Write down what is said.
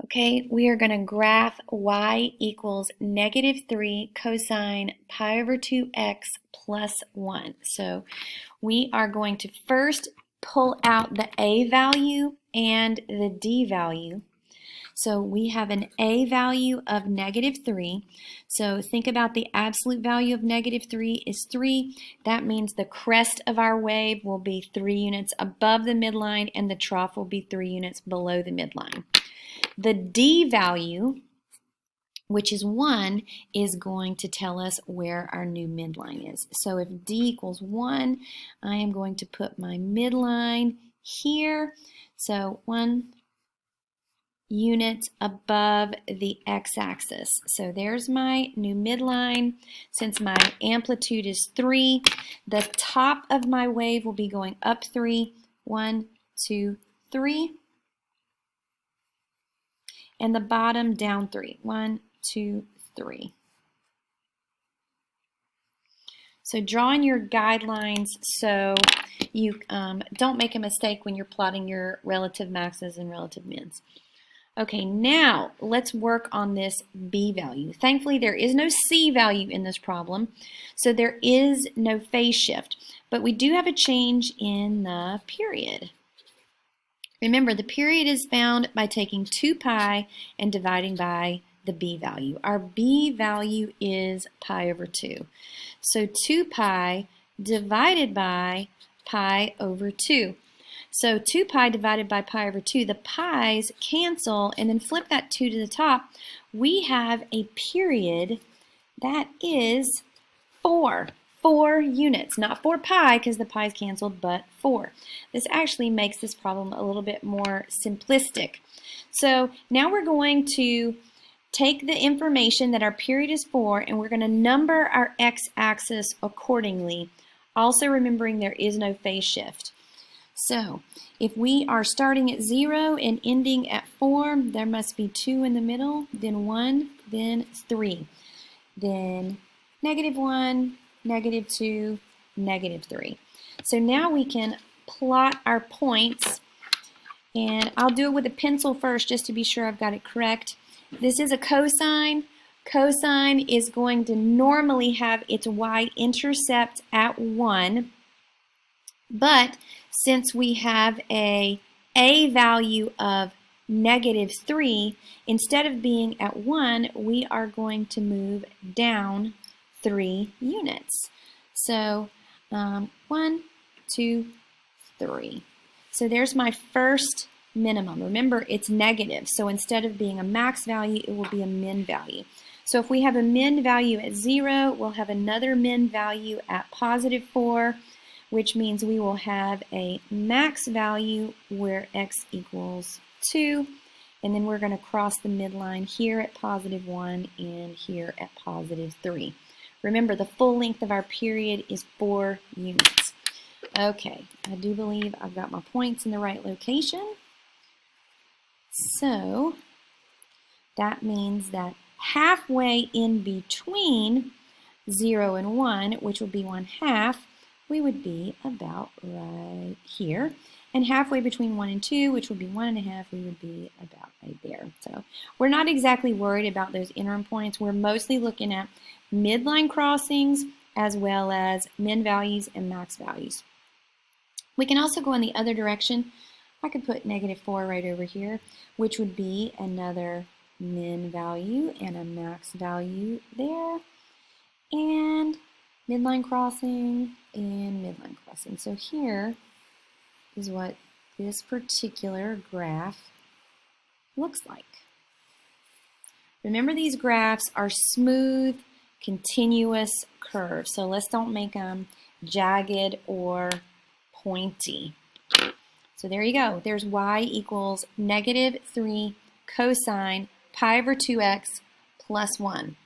Okay, we are going to graph y equals -3 cosine pi over 2x plus 1. So we are going to first pull out the a value and the d value. So we have an a value of -3. So think about the absolute value of -3 is 3. That means the crest of our wave will be 3 units above the midline and the trough will be 3 units below the midline. The d value, which is 1, is going to tell us where our new midline is. So if d equals 1, I am going to put my midline here. So 1 units above the x-axis. So there's my new midline. Since my amplitude is 3, the top of my wave will be going up 3. 1, 2, 3. And the bottom down 3. 1, 2, 3. So drawing your guidelines so you don't make a mistake when you're plotting your relative maxes and relative mins. Okay, now let's work on this b value. Thankfully, there is no c value in this problem, so there is no phase shift. But we do have a change in the period. Remember, the period is found by taking 2 pi and dividing by the b value. Our b value is pi over 2. So 2 pi divided by pi over 2. So 2 pi divided by pi over 2, the pi's cancel, and then flip that 2 to the top. We have a period that is 4. 4 units, not 4 pi because the pi's canceled, but 4. This actually makes this problem a little bit more simplistic. So now we're going to take the information that our period is 4 and we're going to number our x-axis accordingly, also remembering there is no phase shift. So if we are starting at 0 and ending at 4, there must be 2 in the middle, then 1, then 3, then -1, -2, -3. So now we can plot our points, and I'll do it with a pencil first just to be sure I've got it correct. This is a cosine. Cosine is going to normally have its y-intercept at 1, but since we have a value of -3, instead of being at 1, we are going to move down 3 units. So 1, 2, 3. So there's my first minimum. Remember, it's negative. So instead of being a max value, it will be a min value. So if we have a min value at 0, we'll have another min value at +4, which means we will have a max value where x equals 2. And then we're going to cross the midline here at +1 and here at +3. Remember, the full length of our period is 4 units. Okay, I do believe I've got my points in the right location. So that means that halfway in between 0 and 1, which would be 1/2, we would be about right here. And halfway between 1 and 2, which would be 1.5, we would be about right there. So we're not exactly worried about those interim points. We're mostly looking at midline crossings as well as min values and max values. We can also go in the other direction. I could put -4 right over here, which would be another min value and a max value there. And midline crossing and midline crossing. So here is what this particular graph looks like. Remember, these graphs are smooth, continuous curves. So let's don't make them jagged or pointy. So there you go. There's y equals -3 cosine pi over 2x plus 1.